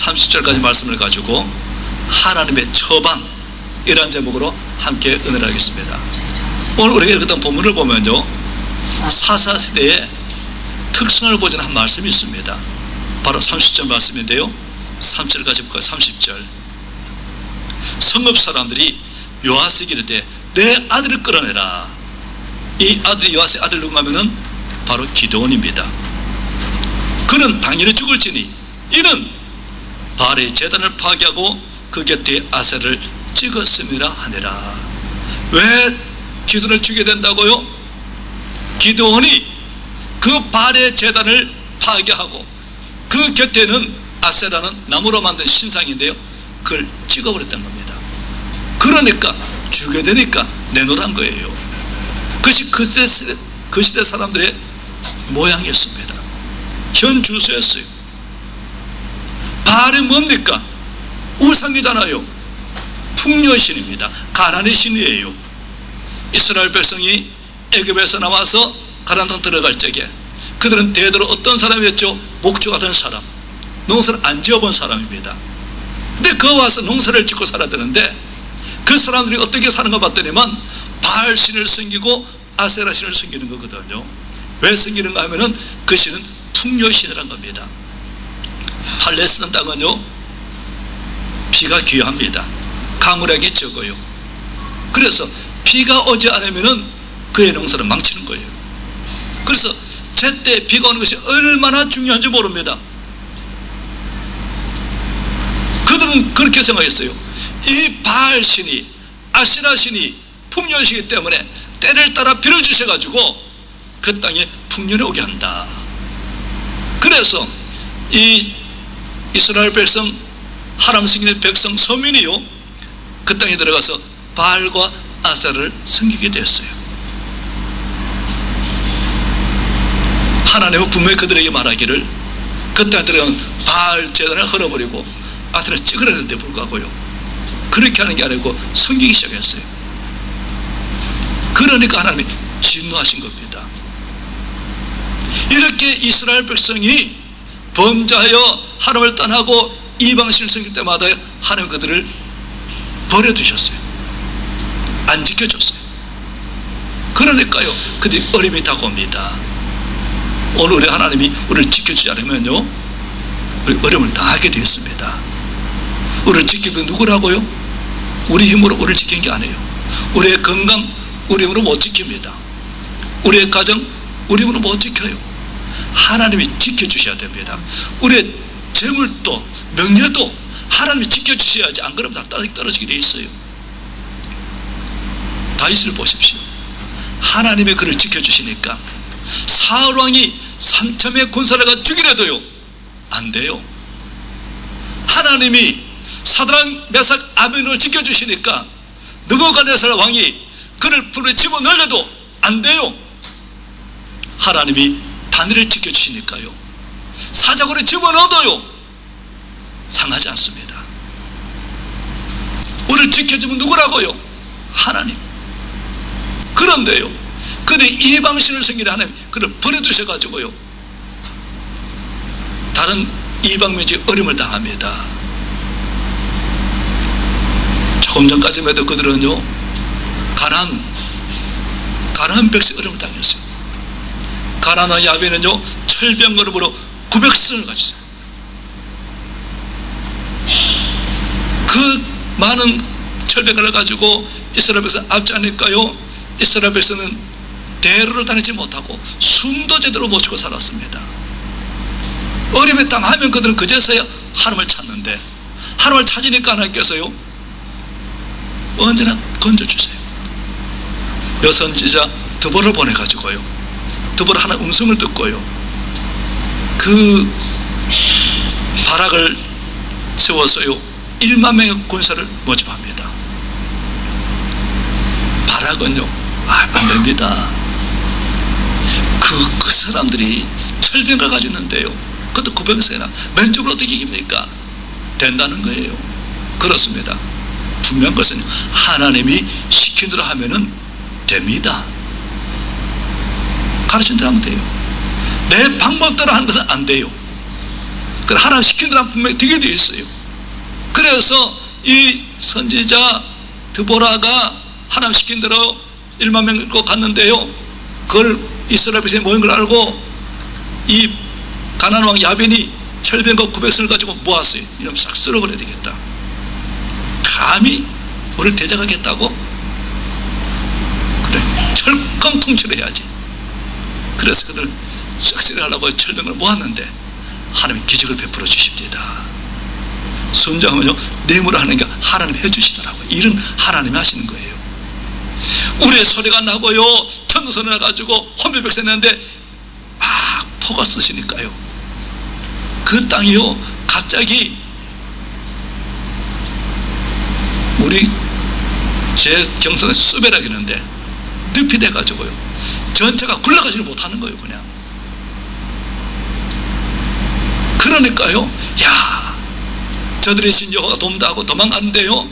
30절까지 말씀을 가지고 하나님의 처방, 이런 제목으로 함께 은혜를 하겠습니다. 오늘 우리가 읽었던 본문을 보면요, 사사시대의 특성을 보여주는 한 말씀이 있습니다. 바로 30절 말씀인데요, 3절까지 볼까요? 30절. 성읍 사람들이 요아스에게 이르되 내 아들을 끌어내라. 이 아들이 요아스의 아들 누군가 하면은 바로 기드온입니다. 그는 당연히 죽을지니 이는 바알의 제단을 파괴하고 그 곁에 아세를 찍었음이라 하니라. 왜 기드온을 죽여야 된다고요? 기드온이 그 바알의 제단을 파괴하고 그 곁에는 아세라는 나무로 만든 신상인데요, 그걸 찍어버렸단 겁니다. 그러니까 죽여야 되니까 내놓으란 거예요. 그것이 그 시대 사람들의 모양이었습니다. 현 주소였어요. 바알이 뭡니까? 우상이잖아요. 풍요의 신입니다. 가난의 신이에요. 이스라엘 백성이 애굽에서 나와서 가나안 땅 들어갈 적에 그들은 대대로 어떤 사람이었죠? 목주 같은 사람, 농사를 안 지어본 사람입니다. 근데 그 와서 농사를 짓고 살아야 되는데 그 사람들이 어떻게 사는가 봤더니만 바알 신을 섬기고 아세라 신을 섬기는 거거든요. 왜 섬기는가 하면은 그 신은 풍요의 신이란 겁니다. 팔레스타인 땅은요, 비가 귀합니다. 가물액이 적어요. 그래서 비가 오지 않으면은 그의 농사를 망치는 거예요. 그래서 제때 비가 오는 것이 얼마나 중요한지 모릅니다. 그들은 그렇게 생각했어요. 이 바알 신이, 아시라 신이 풍요이시기 때문에 때를 따라 비를 주셔가지고 그 땅에 풍년이 오게 한다. 그래서 이 이스라엘 백성, 하나님 섬기는 백성 서민이요, 그 땅에 들어가서 바알과 아세라를 섬기게 됐어요. 하나님은 분명히 그들에게 말하기를 그 땅에 들어가는 바알 제단을 헐어버리고 아세라를 찍으려는데 불구하고요, 그렇게 하는 게 아니고 섬기기 시작했어요. 그러니까 하나님이 진노하신 겁니다. 이렇게 이스라엘 백성이 범죄하여 하나님을 떠나고 이방신을 섬길 때마다 하나님 그들을 버려두셨어요. 안 지켜줬어요. 그러니까요, 그들이 어려움이 다가옵니다. 오늘 우리 하나님이 우리를 지켜주지 않으면요, 우리 어려움을 당하게 되었습니다. 우리를 지키는 누구라고요? 우리 힘으로 우리를 지키는 게 아니에요. 우리의 건강 우리 힘으로 못 지킵니다. 우리의 가정 우리 힘으로 못 지켜요. 하나님이 지켜주셔야 됩니다. 우리의 재물도 명예도 하나님이 지켜주셔야지, 안 그러면 다 떨어지게 돼 있어요. 다윗을 보십시오. 하나님이 그를 지켜주시니까 사울 왕이 3,000명의 군사를 죽이려도요 안 돼요. 하나님이 사드락, 메삭, 아벤을 지켜주시니까 느부갓네살 왕이 그를 불에 집어넣으려도 안 돼요. 하나님이 다니엘을 지켜주시니까요, 사자굴에 집어넣어도요 상하지 않습니다. 우리를 지켜주면 누구라고요? 하나님. 그런데요, 그들이 이방신을 섬기는 하나님, 그를 버려두셔가지고요 다른 이방민족이 어려움을 당합니다. 조금 전까지만 해도 그들은요 가나안 백성이 어려움을 당했어요. 가나안 야베는요 철병거름으로 900승을 가졌어요. 그 많은 철병거를 가지고 이스라엘 백성 앞지하니까요, 이스라엘 백성은 대로를 다니지 못하고 숨도 제대로 못 쉬고 살았습니다. 어려움에 당하면 그들은 그제서야 하나님을 찾는데, 하나님을 찾으니까 하나님께서요 언제나 건져주세요. 여선지자 드보를 보내가지고요, 드보라 하나님 음성을 듣고요 그 바락을 세워서요 1만 명의 군사를 모집합니다. 바락은요 안 됩니다. 그 사람들이 철병을 가지고 있는데요, 그것도 900세나 맨쪽으로 어떻게 이깁니까? 된다는 거예요. 그렇습니다. 분명한 것은 하나님이 시킨 대로 하면은 됩니다. 가르친 대로 하면 돼요. 내 방법대로 하는 것은 안 돼요. 그래 하나님 시킨 대로 분명히 되게 되어 있어요. 그래서 이 선지자 드보라가 하나님 시킨 대로 1만 명 읽고 갔는데요, 그걸 이스라엘 백성이 모인 걸 알고 이 가나안 왕 야벤이 철병과 900선을 가지고 모았어요. 이러면 싹 쓸어버려야 되겠다. 감히 우리를 대적하겠다고? 그래, 철권 통치를 해야지. 그래서 그들 싹 쓸어가려고 철병을 모았는데 하나님이 기적을 베풀어 주십니다. 순종하면요, 뇌물을 하는 게 하나님 해주시더라고요. 일은 하나님이 하시는 거예요. 우리의 소리가 나고요, 천둥소리 나가지고 혼비백산 했는데 막 포가 쏘시니까요, 그 땅이요 갑자기 우리 제 경선에 수배라 그러는데 늪이 돼가지고요 전체가 굴러가지를 못하는 거예요. 그냥 그러니까요, 야, 저들의 신 여호와가 돕다고 도망갔는데요,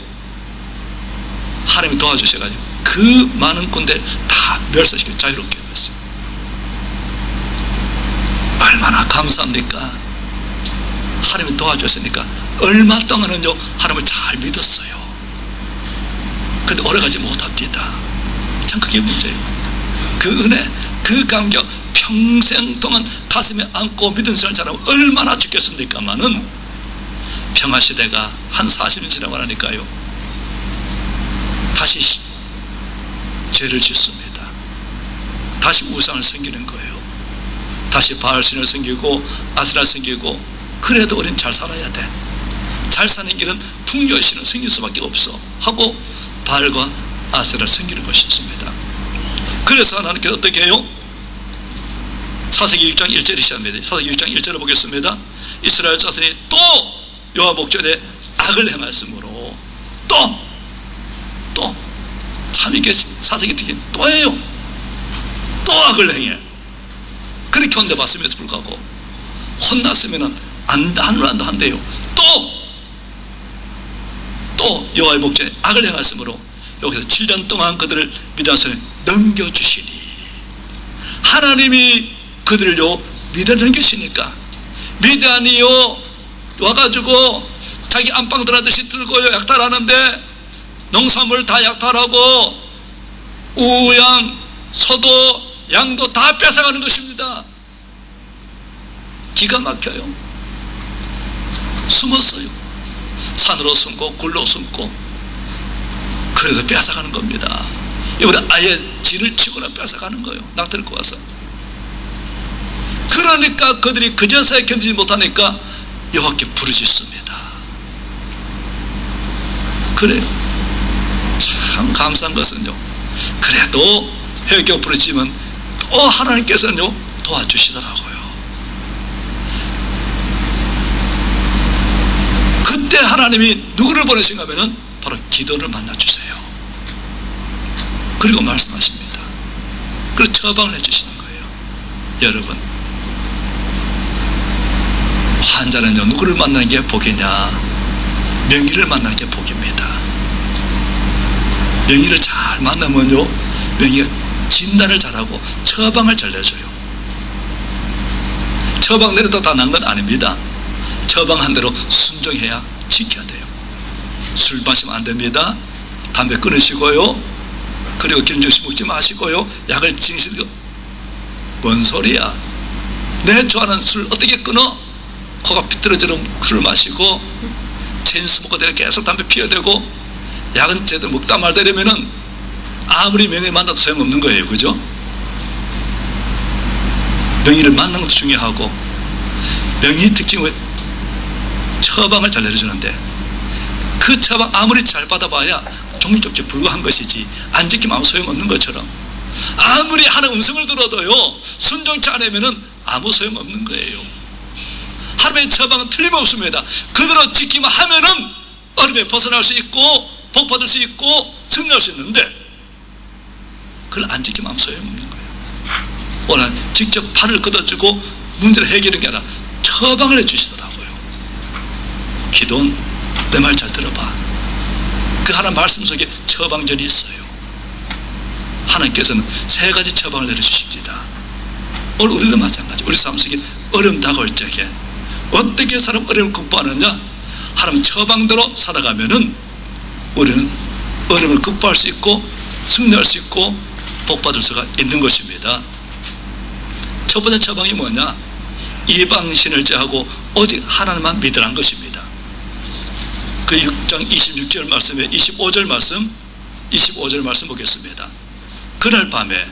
하나님이 도와주셔가지고 그 많은 군대 다 멸사시키고 자유롭게 했어요. 얼마나 감사합니까? 하나님이 도와줬으니까 얼마 동안은요 하나님을 잘 믿었어요. 근데 오래가지 못합니다. 참 그게 문제예요. 그 은혜, 그 감격 평생 동안 가슴에 안고 믿음 생활 잘하면 얼마나 좋겠습니까마는 평화시대가 한 40년 지나고 나니까요 다시 죄를 짓습니다. 다시 우상을 섬기는 거예요. 다시 바알신을 섬기고 아세라를 섬기고. 그래도 우리는 잘 살아야 돼. 잘 사는 길은 풍요신을 섬길 수밖에 없어 하고 바알과 아세라를 섬기는 것이 있습니다. 그래서 하나님께서 어떻게 해요? 사사기 6장 1절이 시작합니다. 사사기 6장 1절을 보겠습니다. 이스라엘 자손이 또 여호와 목전에 악을 행하였으므로 또 참 이게 사사기 특히 또예요. 또 악을 행해. 그렇게 혼내봤음에도 불구하고 혼났으면은 한도 한대요. 또 여호와의 목전에 악을 행하였으므로 여기서 7년 동안 그들을 미디안 손에 넘겨주시니, 하나님이 그들을요 미디안 넘기시니까 미디안이요 와가지고 자기 안방들 하듯이 들고요 약탈하는데 농산물 다 약탈하고 우양 소도 양도 다 뺏어가는 것입니다. 기가 막혀요. 숨었어요. 산으로 숨고 굴로 숨고. 그래서 뺏어가는 겁니다. 이번에 아예 진을 치거나 뺏어가는 거예요. 낙태를 꼬아서. 그러니까 그들이 그제서야 견디지 못하니까 여호와께 부르짖습니다. 그래요. 참 감사한 것은요, 그래도 회개하고 부르짖으면 또 하나님께서는요 도와주시더라고요. 그때 하나님이 누구를 보내신가 하면은 바로 기도를 만나주세요. 그리고 말씀하십니다. 그리고 처방을 해주시는 거예요. 여러분, 환자는요 누구를 만나는 게 복이냐? 명의를 만나는 게 복입니다. 명의를 잘 만나면요 명의가 진단을 잘하고 처방을 잘 내줘요. 처방대로 다 난 건 아닙니다. 처방한 대로 순종해야 지켜야 돼요. 술 마시면 안 됩니다. 담배 끊으시고요, 그리고 기름주식 먹지 마시고요, 약을 징시고. 뭔 소리야? 내 좋아하는 술 어떻게 끊어? 코가 비뚤어지는 술을 마시고 체인 스모커 계속 담배 피워야 되고, 약은 제대로 먹다 말다 이러면은 아무리 명의 만나도 소용없는 거예요. 그죠? 명의를 만나는 것도 중요하고, 명의 특징은 처방을 잘 내려주는데 그 처방 아무리 잘 받아봐야 종이접기에 불과한 것이지, 안 지키면 아무 소용없는 것처럼 아무리 하나님 음성을 들어도요 순종치 않으면은 아무 소용없는 거예요. 하나님의 처방은 틀림없습니다. 그대로 지키면 하면은 어려움에 벗어날 수 있고 복받을 수 있고 승리할 수 있는데, 그걸 안 지키면 아무 소용없는 거예요. 오늘 직접 팔을 걷어주고 문제를 해결하는 게 아니라 처방을 해주시더라고요. 기도는 내 말 잘 들어봐. 그 하나님 말씀 속에 처방전이 있어요. 하나님께서는 3가지 처방을 내려주십니다. 오늘 우리도 마찬가지. 우리 삶 속에 어려움 다가올 적에 어떻게 사람 어려움을 극복하느냐? 하나님 처방대로 살아가면은 우리는 어려움을 극복할 수 있고 승리할 수 있고 복받을 수가 있는 것입니다. 첫 번째 처방이 뭐냐? 이방신을 제하고 오직 하나님만 믿으라는 것입니다. 그 6장 26절 말씀에 25절 말씀 보겠습니다. 그날 밤에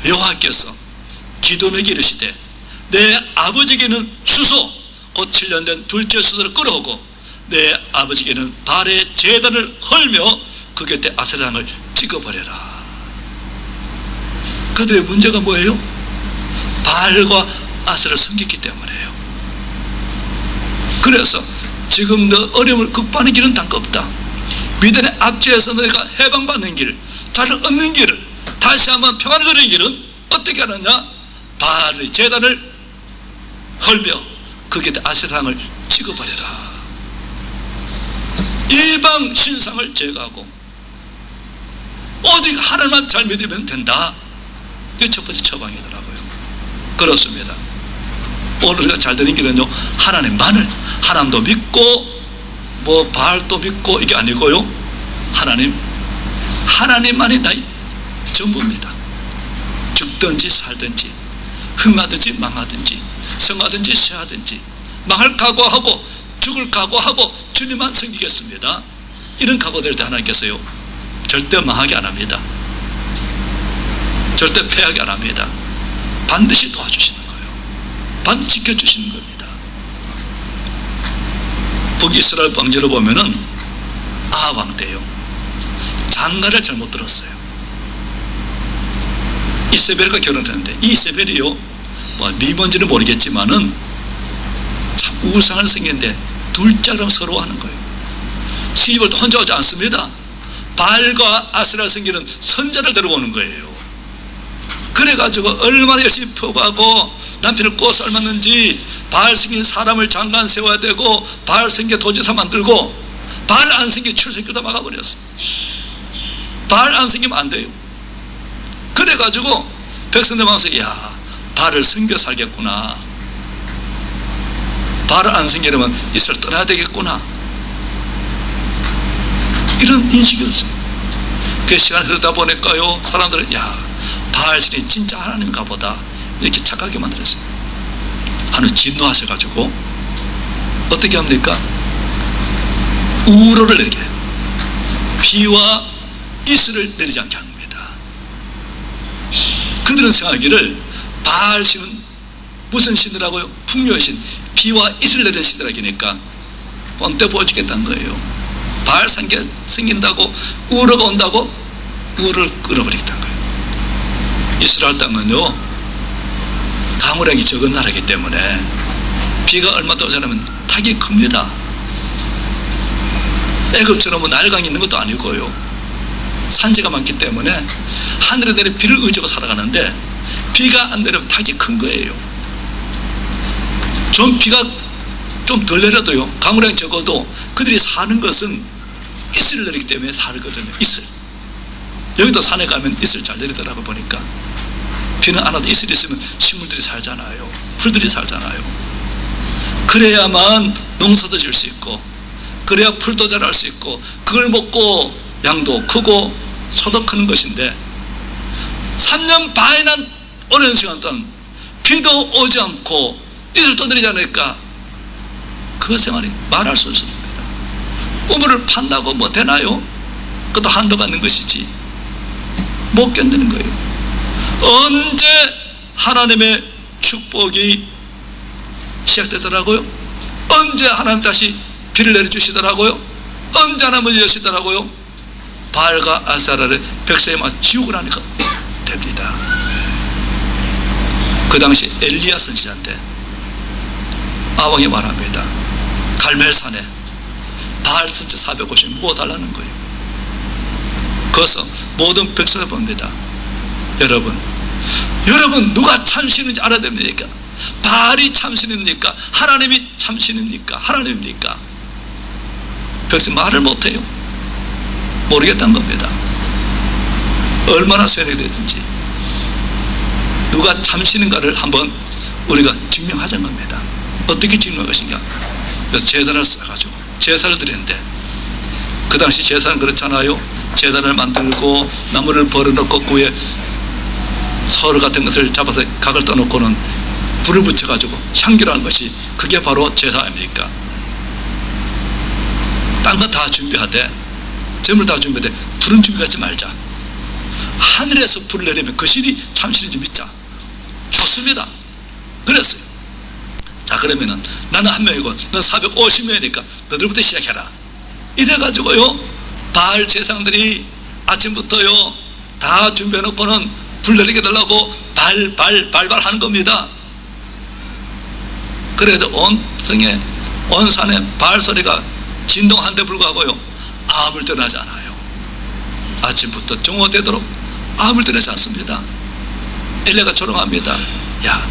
여호와께서 기도에게 이르시되 내 아버지에게는 수소 곧 7년 된 둘째 수소를 끌어오고 내 아버지에게는 발의 제단을 헐며 그 곁에 아세라당을 찍어버려라. 그들의 문제가 뭐예요? 발과 아세라를 섬겼기 때문에요. 그래서 지금 너 어려움을 극복하는 길은 단 거 없다. 믿음의 앞뒤에서 너희가 해방받는 길, 자를 얻는 길을, 다시 한번 평안을 누리는 길은 어떻게 하느냐? 발의 제단을 헐며 그 곁에 아세라당을 찍어버려라. 이방 신상을 제거하고 오직 하나님만 잘 믿으면 된다. 이게 첫 번째 처방이더라고요. 그렇습니다. 오늘 우리가 잘 되는 길은요, 하나님만을, 하나님도 믿고 뭐 바알도 믿고 이게 아니고요, 하나님만이 나의 전부입니다. 죽든지 살든지 흥하든지 망하든지 성하든지 쇠하든지 망할 각오하고 죽을 각오하고 주님만 섬기겠습니다. 이런 각오될 때 하나님께서요 절대 망하게 안 합니다. 절대 패하게 안 합니다. 반드시 도와주시는 거예요. 반드시 지켜주시는 겁니다. 북이스라엘 왕조를 보면은 아합 왕 때요, 장가를 잘못 들었어요. 이세벨과 결혼했는데 이세벨이요 뭐 미먼지는 모르겠지만은 참 우상을 생겼는데 둘째랑 서로 하는 거예요. 시집을 또 혼자 오지 않습니다. 바알과 아세라 생기는 선자를 데려오는 거예요. 그래가지고 얼마나 열심히 표하고 남편을 꼬 삶았는지, 바알 생긴 사람을 장관 세워야 되고 바알 생겨 도지사 만들고 바알 안 생겨 출생교도 막아버렸어요. 바알 안 생기면 안 돼요. 그래가지고 백성들 마음속에 야, 바알을 섬겨 살겠구나, 바알 안 생기려면 이스라엘 떠나야 되겠구나, 이런 인식이었어요. 그 시간이 흐르다 보니까요 사람들은 야, 바알신이 진짜 하나님인가 보다 이렇게 착하게 만들었어요. 하나님 진노하셔가지고 어떻게 합니까? 우로를 내리게 해요. 비와 이슬을 내리지 않게 합니다. 그들은 생각하기를 바알신은 무슨 신이라고요? 풍요의 신, 비와 이슬을 내리는 신이라기니까 뻔때 보여주겠다는 거예요. 바알 생긴다고 우로가 온다고 우를 끌어버리겠다는 거예요. 이스라엘 땅은요 강우량이 적은 나라이기 때문에 비가 얼마 더 오자면 탁이 큽니다. 애굽처럼 뭐 나일강이 있는 것도 아니고요, 산지가 많기 때문에 하늘에 내린 비를 의지하고 살아가는데 비가 안 내리면 탁이 큰 거예요. 좀 비가 좀 덜 내려도요, 강우량이 적어도 그들이 사는 것은 이슬을 내리기 때문에 살거든요. 이슬. 여기도 산에 가면 이슬 잘 내리더라고 보니까. 비는 안 와도 이슬이 있으면 식물들이 살잖아요. 풀들이 살잖아요. 그래야만 농사도 지을 수 있고, 그래야 풀도 자랄 수 있고, 그걸 먹고 양도 크고 소도 크는 것인데 3년 반이나 오랜 시간 동안 비도 오지 않고 이슬도 내리지 않으니까 그 생활이 말할 수 없습니다. 우물을 판다고 뭐 되나요? 그것도 한도가 있는 것이지 못 견디는 거예요. 언제 하나님의 축복이 시작되더라고요? 언제 하나님 다시 비를 내려주시더라고요? 언제 하나님을 여시더라고요? 바알과 아세라를 백성이 막 지우고 나니까 됩니다. 그 당시 엘리야 선지자인데 아왕이 말합니다. 갈멜산에 바알 선지 450 모아달라는 거예요. 그래서 모든 백성을 봅니다. 여러분 누가 참신인지 알아야 됩니까? 바알이 참신입니까? 하나님이 참신입니까? 하나님입니까? 백성 말을 못해요. 모르겠다는 겁니다. 얼마나 세뇌가 되든지 누가 참신인가를 한번 우리가 증명하자는 겁니다. 어떻게 증명할 것인가? 그래서 제단을 쌓아가지고 제사를 드렸는데, 그 당시 제사는 그렇잖아요. 제단을 만들고 나무를 벌어놓고 그 위에 서로 같은 것을 잡아서 각을 떠놓고는 불을 붙여가지고 향기라는 것이, 그게 바로 제사 아닙니까? 딴 거 다 준비하되, 재물 다 준비하되 불은 준비하지 말자. 하늘에서 불을 내리면 그 신이 참신인지 믿자. 좋습니다. 그랬어요. 자, 그러면은 나는 한 명이고 넌 450명이니까 너들부터 시작해라. 이래가지고요, 바알 제상들이 아침부터요 다 준비해놓고는 불 내리게 달라고 발발 하는 겁니다. 그래서 온 성에, 온 산에 바알 소리가 진동한데 불구하고요 아무를 떠나지 않아요. 아침부터 정오되도록 아무를 떠나지 않습니다. 엘리야가 조롱합니다. 야,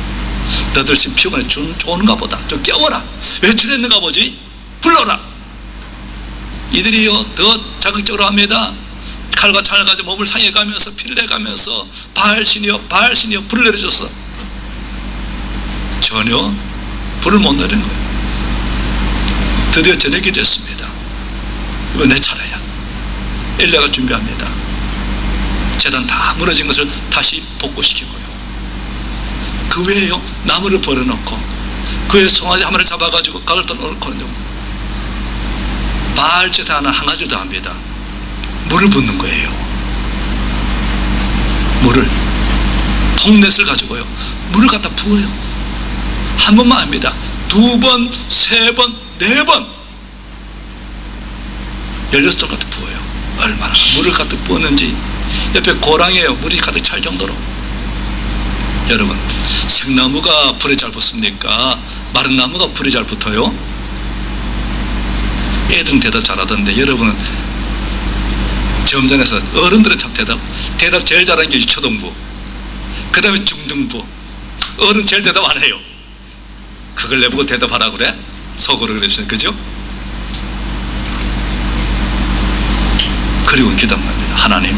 너들 지금 피곤해 좋은가 보다. 좀 깨워라. 외출했는가 보지? 불러라. 이들이요 더 자극적으로 합니다. 칼과 창을 가지고 몸을 상해가면서 피를 내가면서 바알신이여 바알신이여 불을 내려줬어. 전혀 불을 못 내리는 거예요. 드디어 저녁이 됐습니다. 이번 내 차례야. 엘리야가 준비합니다. 제단 다 무너진 것을 다시 복구시키고요, 그 외에요 나무를 버려놓고 그 외에 송아지 한 마리를 잡아가지고 각을 떠놓고는요 바알 제사는 한 가지를 더 합니다. 물을 붓는 거예요. 물을, 통넷을 가지고요 물을 갖다 부어요. 한 번만 합니다. 두 번, 세 번, 네 번 16통 갖다 부어요. 얼마나 물을 갖다 부었는지 옆에 고랑이에요. 물이 가득 찰 정도로. 여러분, 생나무가 불에 잘 붙습니까? 마른 나무가 불에 잘 붙어요? 애들은 대답 잘하던데, 여러분은 점전에서 어른들은 참 대답 제일 잘하는 게 초등부, 그 다음에 중등부. 어른 제일 대답 안 해요. 그걸 내보고 대답하라 그래? 속으로 그러시는, 그죠? 그리고 기도합니다. 하나님,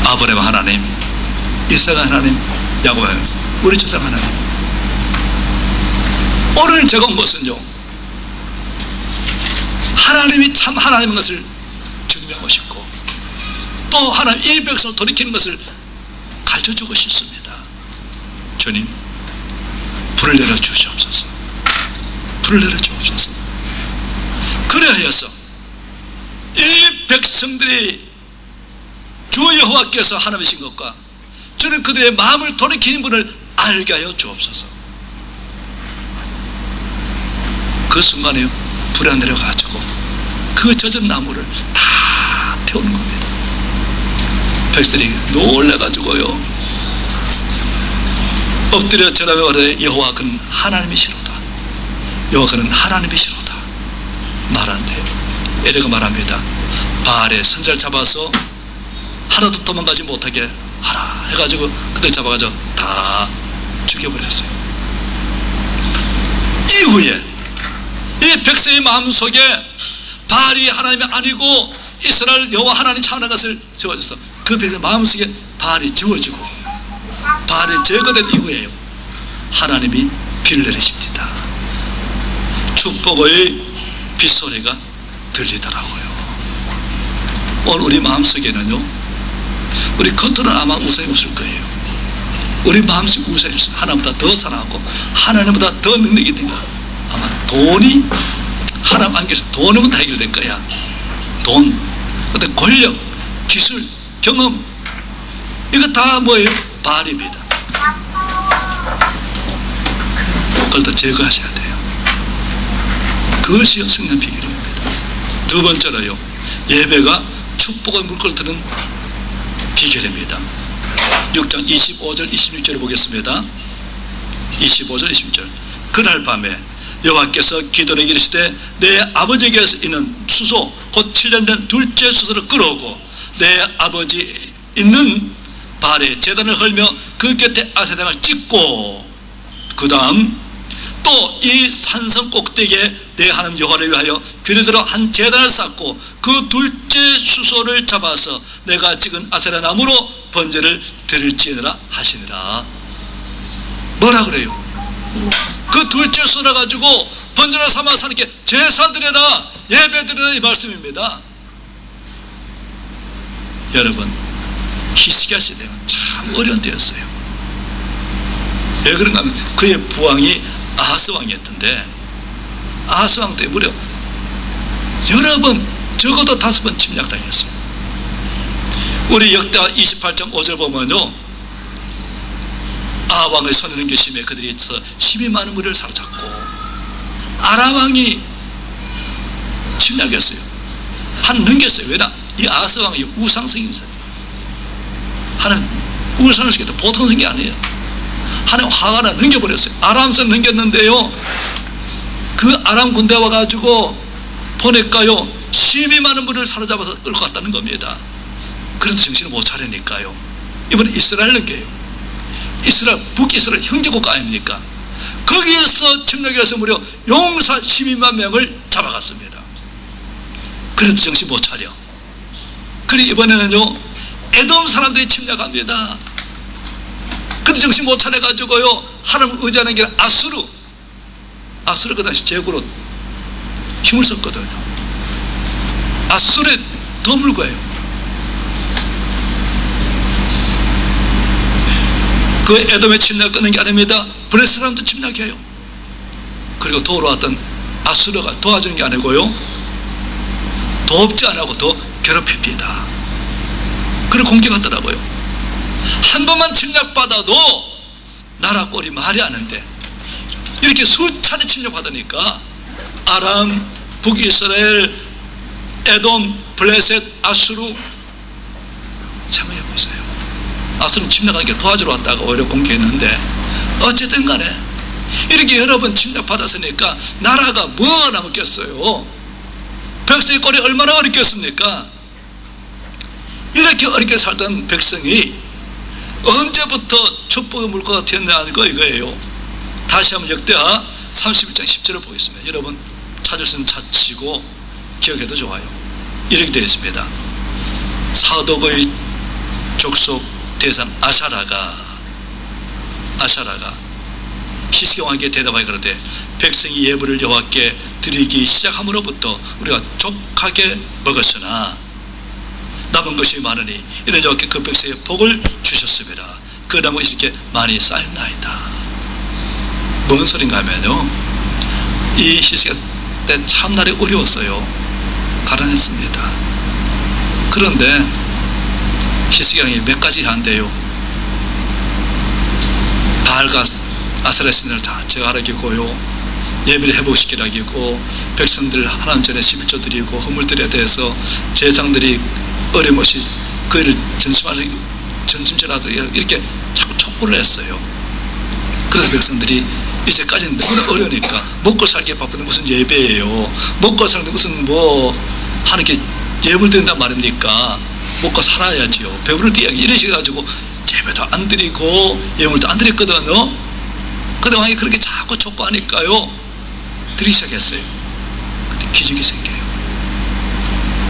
아브라함 하나님, 이삭 하나님, 야곱 하나님, 우리 조상 하나님, 오늘 제가 온 것은요 하나님이 참 하나님인 것을 증명하고 싶고, 또 하나님 이 백성을 돌이키는 것을 가르쳐주고 싶습니다. 주님, 불을 내려주시옵소서. 불을 내려주옵소서. 그래야해서 이 백성들이 주 여호와께서 하나님이신 것과 저는 그들의 마음을 돌이키는 분을 알게 하여 주옵소서. 그 순간에 불이 내려가지고 그 젖은 나무를 다 태우는 겁니다. 백성들이 놀래가지고요 엎드려 절하며 말해, 여호와 그는 하나님이시로다. 여호와 그는 하나님이시로다 말하는데요, 엘리야가 말합니다. 바알의 선자를 잡아서 하나도 도망가지 못하게 하라 해가지고 그들 잡아가지고 다 죽여버렸어요. 이후에 이 백성의 마음속에 바알이 하나님이 아니고 이스라엘 여호와 하나님 차원의 것을 지워줘서 그 백성의 마음속에 바알이 지워지고 바알이 제거된 이후에요 하나님이 비를 내리십니다. 축복의 빗소리가 들리더라고요. 오늘 우리 마음속에는요, 우리 겉으로는 아마 우상이 없을 거예요. 우리 마음속에 우상이 있어요. 하나님보다 더 사랑하고 하나님보다 더 능력이 있는 거야. 아마 돈이, 하나님 안에서 돈이면 다 해결될 거야. 돈, 어떤 권력, 기술, 경험, 이거 다 뭐예요? 바알입니다. 그걸 다 제거하셔야 돼요. 그것이 성령 비결입니다. 두 번째로요, 예배가 축복의 물꼬를 트는 비결입니다. 6장 25절 26절을 보겠습니다. 25절 26절. 그날 밤에 여호와께서 기도에게 이르시되 내 아버지에게서 있는 수소 곧 7년 된 둘째 수소를 끌어오고 내 아버지 있는 바알의 제단을 헐며 그 곁에 아세당을 찍고 그 다음 또 이 산성 꼭대기에 내 하나님 여호와를 위하여 규례대로 한 제단을 쌓고 그 둘째 수소를 잡아서 내가 찍은 아세라 나무로 번제를 드릴지니라 하시니라. 뭐라 그래요? 그 둘째 쏟아 가지고 번제나 삼아서 하나님께 제사 드려라, 예배 드려라, 이 말씀입니다. 여러분, 히스기야 시대는 참 어려운 때였어요. 왜 그런가 하면 그의 부왕이 아하스 왕이었던데, 아하스 왕 때 무려 여러 번, 적어도 5번 침략당했어요. 우리 역대하 28장 5절 보면요, 아하 왕의 손에 넘겨심에 그들이 서 12만 무리를 사로잡고 아람 왕이 침략했어요. 하나님 넘겼어요. 왜냐? 이 아하스 왕이 우상성입니다. 하나님 우상을 시켰다. 보통 성이 아니에요. 하나님 화가 나 넘겨버렸어요. 아람선 넘겼는데요, 그 아람 군대 와가지고 보니까요 12만 무리를 사로잡아서 끌고 갔다는 겁니다. 그런데 정신을 못 차리니까요 이번에 이스라엘 넘겨요. 이스라엘, 북이스라엘 형제국가 아닙니까? 거기에서 침략해서 무려 용사 12만 명을 잡아갔습니다. 그래도 정신 못 차려. 그리고 이번에는요 에돔 사람들이 침략합니다. 그래도 정신 못 차려가지고요 하나님 의지하는 게 아수르, 아수르 그 당시 제국으로 힘을 썼거든요. 아수르에 도움을 구해요. 그 에돔의 침략을 끊는 게 아닙니다. 블레셋 사람도 침략해요. 그리고 돌아왔던 아수르가 도와주는 게 아니고요 돕지 않고 더 괴롭힙니다. 그리고 공격하더라고요. 한 번만 침략받아도 나라 꼴이 말이 안 하는데 이렇게 수차례 침략받으니까 아람, 북이스라엘, 에돔, 블레셋, 아수르, 생각해보세요. 아수르는 침략하기 도와주러 왔다가 오히려 공격했는데 어쨌든 간에 이렇게 여러 번 침략받았으니까 나라가 뭐가 남았겠어요? 백성의 꼴이 얼마나 어렵겠습니까? 이렇게 어렵게 살던 백성이 언제부터 축복의 물고가 되었냐는 거 이거예요. 다시 한번 역대하 31장 10절을 보겠습니다. 여러분 찾을 수 있으면 찾으시고 기억해도 좋아요. 이렇게 되어 있습니다. 사독의 족속 대상 아사라가 히스기야 왕에게 대답하여 그러되 백성이 예물을 여호와께 드리기 시작함으로부터 우리가 족하게 먹었으나 남은 것이 많으니 이는 여호와께 그 백성에 복을 주셨습니다. 그 남은 것이 이렇게 많이 쌓였나이다. 뭔 소린가 하면요, 이 히스기야 때 참날이 어려웠어요. 가난했습니다. 그런데 히스기야 왕이 몇 가지 한대요. 바알과 아세라 신을 다 제거하라기고요, 예배를 회복시키라기고, 백성들 하나님 전에 11조 드리고 헌물 드려야 돼서 제사장들이 어림없이 그를 전심제라도 이렇게 자꾸 촉구를 했어요. 그래서 백성들이 이제까지는 너무 어려우니까 먹고 살기에 바쁜데 무슨 예배예요, 먹고 살는데 무슨 뭐 하나님께 예물 드린단 말입니까? 먹고 살아야지요. 배부를 띄어야지. 이러셔가지고 예배도 안 드리고 예물도 안 드렸거든요. 근데 왕이 그렇게 자꾸 촉구하니까요 드리기 시작했어요. 근데 기적이 생겨요.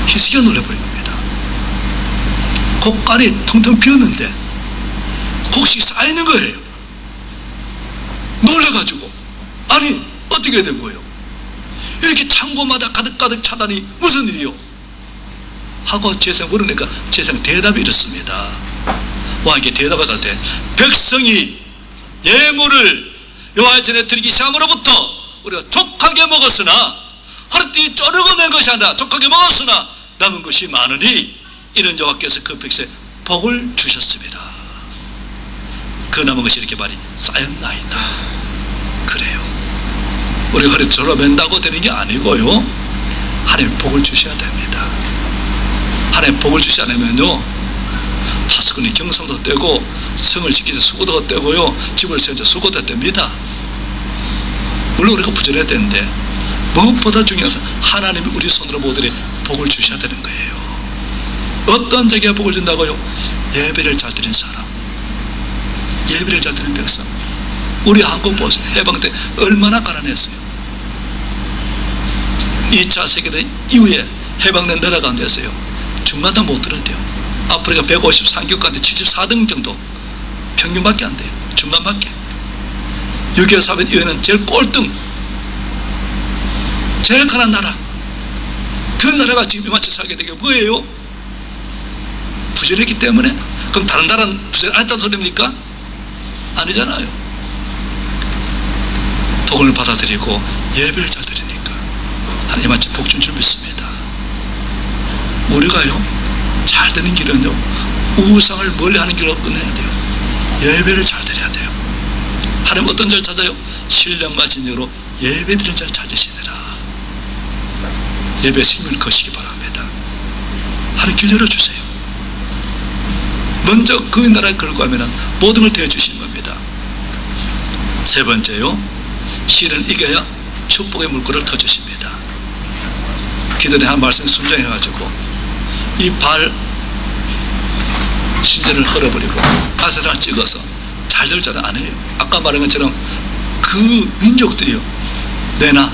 히스기야 놀라버린 겁니다. 곡간이 텅텅 비었는데 곡식이 쌓이는 거예요. 놀라가지고 아니 어떻게 된 거예요? 이렇게 창고마다 가득가득 차다니 무슨 일이요? 하고 제사장 물으니까 제사장 대답이 이렇습니다. 왕에게 대답할 때 백성이 예물을 여호와 전에 드리기 시작함으로부터 우리가 족하게 먹었으나, 허리띠 쪼르고 낸 것이 아니라 족하게 먹었으나 남은 것이 많으니 이는 여호와께서 그 백성에 복을 주셨습니다. 그 남은 것이 이렇게 많이 쌓였나이다. 그래요. 우리 허리 쪼르맨다고 되는 게 아니고요, 하나님 복을 주셔야 됩니다. 하나님 복을 주시 않으면요 파수꾼이 경성도 떼고 성을 지키는 수고도 떼고요 집을 세우는 수고도 뗍니다. 물론 우리가 부전해야 되는데 무엇보다 중요한 것은 하나님이 우리 손으로 모델에 복을 주셔야 되는 거예요. 어떤 자기가 복을 준다고요? 예배를 잘 드리는 사람, 예배를 잘 드리는 백성. 우리 한국 보세요. 해방 때 얼마나 가난했어요. 2차 세계대전 이후에 해방된 나라 가운데서요 중간도 못 들었대요. 아프리카 153개국 가운데 74등 정도 평균밖에 안 돼요. 중간밖에. 6.25 사변 이후에는 제일 꼴등, 제일 가난한 나라, 그 나라가 지금 이만치 살게 된 게 뭐예요? 부전했기 때문에. 그럼 다른 나라는 부전 안 했다는 소리입니까? 아니잖아요. 복음을 받아들이고 예배를 잘 드리니까 하나님 아침 복 준 줄 믿습니다. 우리가요, 잘 되는 길은요, 우상을 멀리하는 길로 끝내야 돼요. 예배를 잘 드려야 돼요. 하나님 어떤 자를 찾아요? 신령과 진정으로 예배드리는 자를 찾으시느라. 예배 생명을 거시기 바랍니다. 하나님 길 열어주세요. 먼저 그 나라에 걸고 하면 모든 걸 대주시는 겁니다. 세 번째요, 실은 이겨야 축복의 물꼬를 터주십니다. 기도에 한 말씀 순종해가지고 이 발 신전을 헐어버리고 아세라를 찍어서 잘 될 줄 안 해요. 아까 말한 것처럼 그 민족들이요, 내나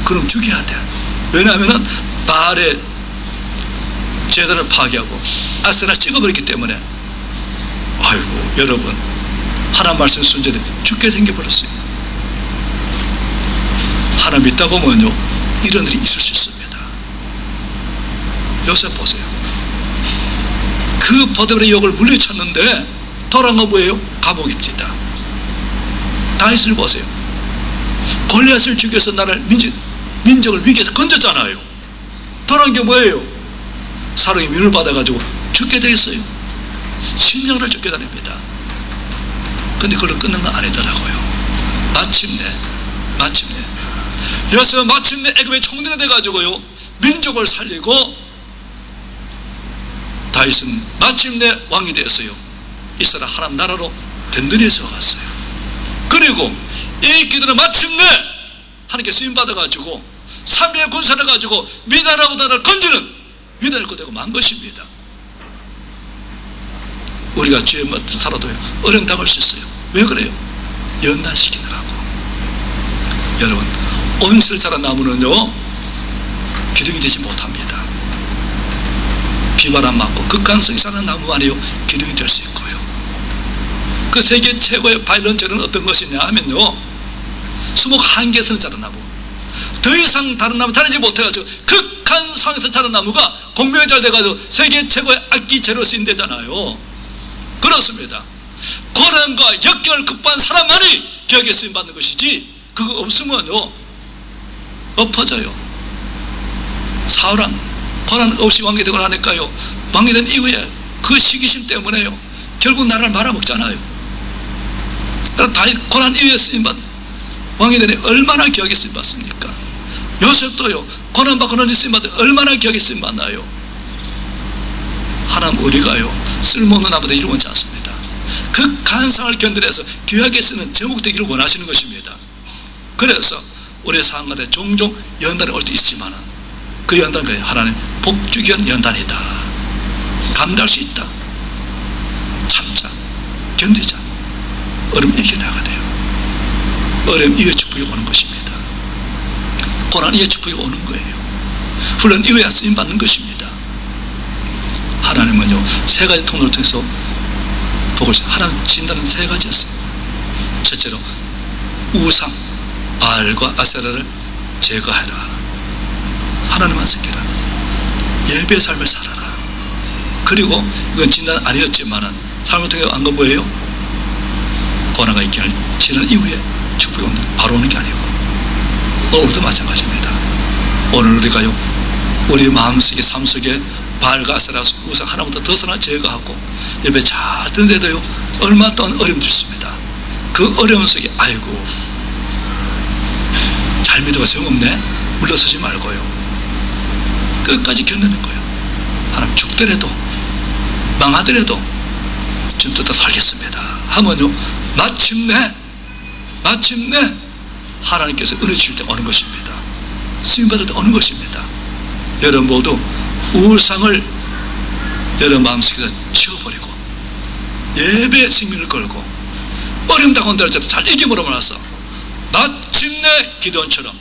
그럼 죽여야 돼. 왜냐하면 발의 제단을 파괴하고 아세라를 찍어버렸기 때문에. 아이고 여러분, 하나님 말씀 순전히 죽게 생겨버렸어요. 하나님 믿다 보면요, 이런 일이 있을 수 있습니다. 요셉 보세요. 그 포도벌의 욕을 물리쳤는데 돌아온 건 뭐예요? 감옥입니다. 다윗을 보세요. 골리앗을 죽여서 나라를 민족을 위기에서 건졌잖아요. 돌아온 게 뭐예요? 사랑의 민을 받아가지고 죽게 되었어요. 심령을 죽게 됩니다. 근데 그걸로 끊는 건 아니더라고요. 마침내 요셉은 마침내 애굽의 총리가 돼가지고요, 민족을 살리고 다윗은 마침내 왕이 되었어요. 이스라엘 하나님 나라로 든든히 세워갔어요. 그리고 이 기도는 마침내 하나님께 쓰임받아가지고 3위의 군사를 가지고 미다라보다를 건지는 위대를 거두고 만 것입니다. 우리가 죄에 살아도 어려움 당할 수 있어요. 왜 그래요? 연단시키느라고. 여러분, 온실 자란 나무는요, 기둥이 되지 못합니다. 비바람 맞고 극한성이 사는 나무만이요, 기둥이 될 수 있고요. 그 세계 최고의 바이런젤은 어떤 것이냐 하면요, 수목 한계에서 자란 나무, 더 이상 다른 나무 다르지 못해가지고 극한 상황에서 자란 나무가 공명이 잘 돼가지고 세계 최고의 악기 재료 쓰인대잖아요. 그렇습니다. 고난과 역경을 극복한 사람만이 기억에 쓰임받는 것이지, 그거 없으면요 엎어져요. 사울왕 고난 없이 왕이 되고 나니까요, 왕이 된 이후에 그 시기심 때문에요 결국 나라를 말아먹잖아요. 다윗 고난 이후에 쓰임받는 왕이 되니 얼마나 기억에 쓰임받습니까? 요셉도요 고난받고는 쓰임받는 얼마나 기억에 쓰임받나요? 하나님, 우리가요 쓸모없는 나무들 이루지 않습니다. 극한 상을 견뎌내서 귀하게 쓰는 제목 되기를 원하시는 것입니다. 그래서 우리 상관에 종종 연단이 올 때 있지만 그 연단은 하나님 복주기한 연단이다. 감당할 수 있다. 참자, 견디자. 어려움 이겨나가야 돼요. 어려움 이후에 축복이 오는 것입니다. 고난 이후에 축복이 오는 거예요. 훈련 이후에 쓰임받는 것입니다. 하나님은요 세 가지 통로를 통해서 복을 주세요. 하나님 진단은 세 가지였어요. 첫째로 우상 바알과 아세라를 제거하라. 하나님만 섬기라. 예배의 삶을 살아라. 그리고 이건 진단은 아니었지만은 삶을 통해 안 건 뭐예요? 고난과 역경을 지난 이후에 축복이 온다. 바로 오는 게 아니고 오늘도 마찬가지입니다. 오늘 우리가요 우리 마음속에 삶 속에 바알과 아세라 우상 하나부터 더 하나 제거하고 예배 잘 듣는데도요 얼마 동안 어려움 있습니다. 그 어려움 속에 아이고 잘 믿어봐 소용없네, 물러서지 말고요 끝까지 견디는 거예요. 하나님 죽더라도 망하더라도 좀 더 살겠습니다 하면요 마침내 하나님께서 은혜 주실 때 오는 것입니다. 쓰임받을 때 오는 것입니다. 여러분 모두 우울상을 여러분 마음속에서 치워버리고 예배의 생명을 걸고 어려움 당한다 할지라도 잘 이김으로 나서 마침내 기도원처럼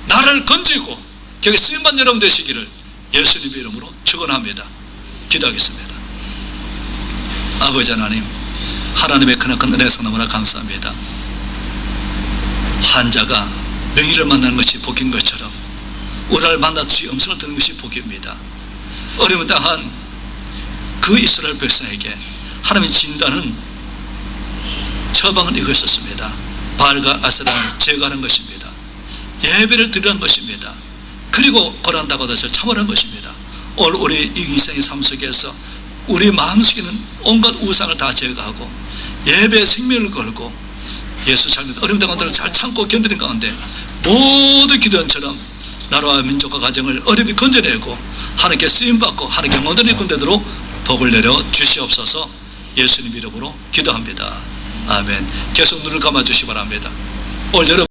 나를 건지고 격에 쓰임받는 여러분 되시기를 예수님의 이름으로 축원합니다. 기도하겠습니다. 아버지 하나님, 하나님의 크나큰 은혜에서 너무나 감사합니다. 환자가 명의를 만나는 것이 복인 것처럼 우라를 만나 주의 음성을 듣는 것이 복입니다. 어려움을 당한 그 이스라엘 백성에게 하나님의 진단은 처방을 이것이었습니다. 바알과 아세라를 제거하는 것입니다. 예배를 드리는 것입니다. 그리고 고난당하는 것을 참으라는 것입니다. 오늘 우리 이 인생의 삶 속에서 우리 마음속에 있는 온갖 우상을 다 제거하고 예배의 생명을 걸고 예수 잘 믿는 어려운 당한들을 잘 참고 견디는 가운데 모두 기도원처럼 나라와 민족과 가정을 어렵게 건져내고 하나님께 쓰임받고 하나님께 영원한 군대대로 복을 내려 주시옵소서. 예수님 이름으로 기도합니다. 아멘. 계속 눈을 감아주시기 바랍니다. 오늘 여러분